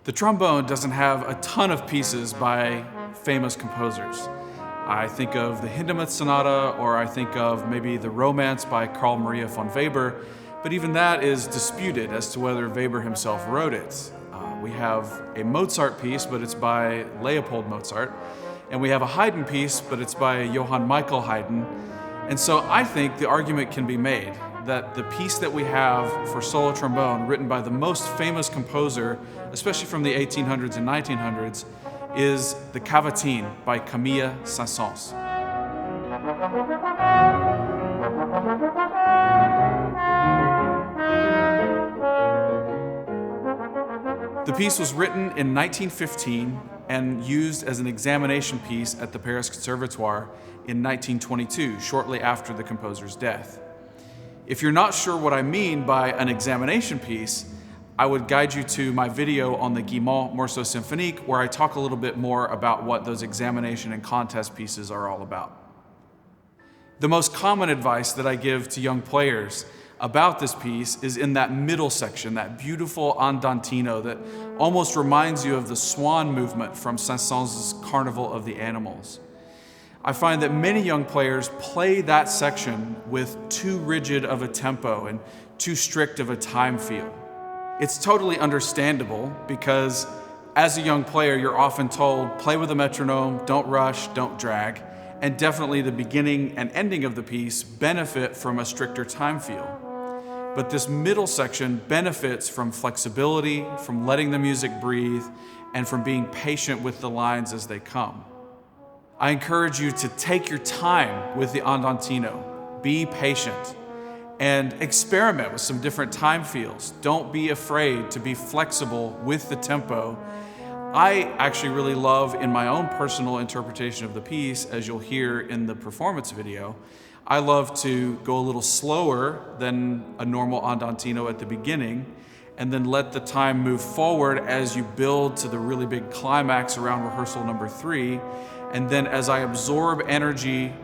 The trombone doesn't have a ton of pieces by famous composers. I think of the Hindemith Sonata, or I think of maybe the Romance by Carl Maria von Weber, but even that is disputed as to whether Weber himself wrote it. We have a Mozart piece, but it's by Leopold Mozart, and we have a Haydn piece, but it's by Johann Michael Haydn. And so I think the argument can be made that the piece that we have for solo trombone, written by the most famous composer, especially from the 1800s and 1900s, is the Cavatine by Camille Saint-Saëns. The piece was written in 1915 and used as an examination piece at the Paris Conservatoire in 1922, shortly after the composer's death. If you're not sure what I mean by an examination piece, I would guide you to my video on the Guillemot Morceau Symphonique, where I talk a little bit more about what those examination and contest pieces are all about. The most common advice that I give to young players about this piece is in that middle section, that beautiful Andantino that almost reminds you of the swan movement from Saint-Saëns' Carnival of the Animals. I find that many young players play that section with too rigid of a tempo and too strict of a time feel. It's totally understandable because as a young player, you're often told, play with a metronome, don't rush, don't drag, and definitely the beginning and ending of the piece benefit from a stricter time feel. But this middle section benefits from flexibility, from letting the music breathe, and from being patient with the lines as they come. I encourage you to take your time with the Andantino, be patient, and experiment with some different time feels. Don't be afraid to be flexible with the tempo. I actually really love, in my own personal interpretation of the piece, as you'll hear in the performance video, I love to go a little slower than a normal Andantino at the beginning, and then let the time move forward as you build to the really big climax around rehearsal number 3. And then as I absorb energy,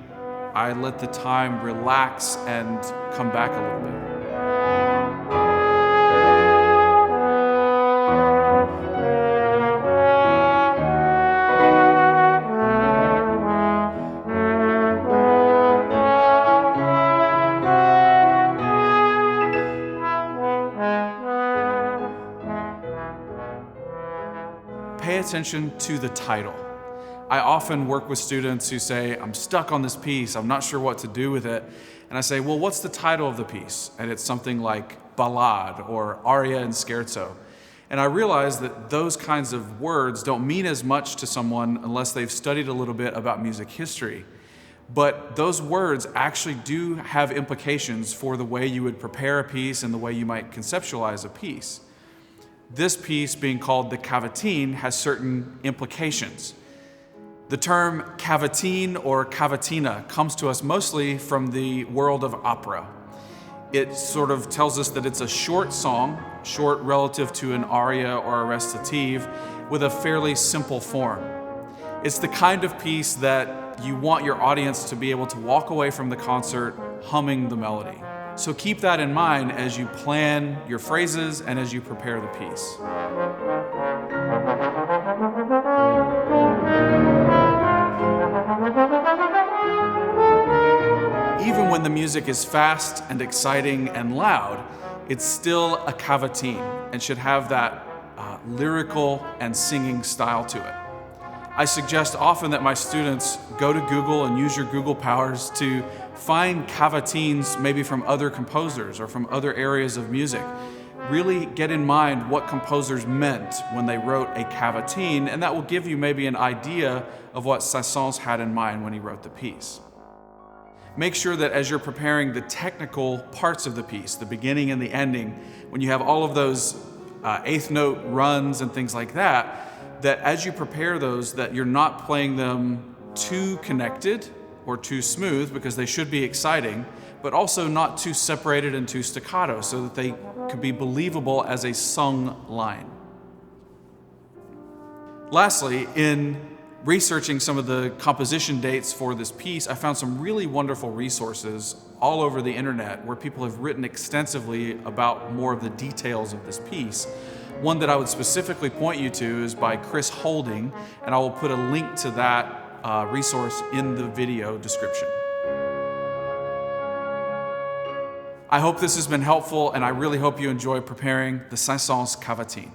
I let the time relax and come back a little bit. Pay attention to the title. I often work with students who say, I'm stuck on this piece, I'm not sure what to do with it. And I say, well, what's the title of the piece? And it's something like Ballade or Aria and Scherzo. And I realize that those kinds of words don't mean as much to someone unless they've studied a little bit about music history. But those words actually do have implications for the way you would prepare a piece and the way you might conceptualize a piece. This piece, being called the Cavatine, has certain implications. The term Cavatine or Cavatina comes to us mostly from the world of opera. It sort of tells us that it's a short song, short relative to an aria or a recitative, with a fairly simple form. It's the kind of piece that you want your audience to be able to walk away from the concert humming the melody. So keep that in mind as you plan your phrases and as you prepare the piece. Even when the music is fast and exciting and loud, it's still a cavatine and should have that lyrical and singing style to it. I suggest often that my students go to Google and use your Google powers to find cavatines maybe from other composers or from other areas of music. Really get in mind what composers meant when they wrote a cavatine, and that will give you maybe an idea of what Saint-Saëns had in mind when he wrote the piece. Make sure that as you're preparing the technical parts of the piece, the beginning and the ending, when you have all of those eighth note runs and things like that, that as you prepare those, that you're not playing them too connected or too smooth, because they should be exciting, but also not too separated and too staccato, so that they could be believable as a sung line. Lastly, in researching some of the composition dates for this piece, I found some really wonderful resources all over the internet where people have written extensively about more of the details of this piece. One that I would specifically point you to is by Chris Holding, and I will put a link to that resource in the video description. I hope this has been helpful, and I really hope you enjoy preparing the Saint-Saëns Cavatine.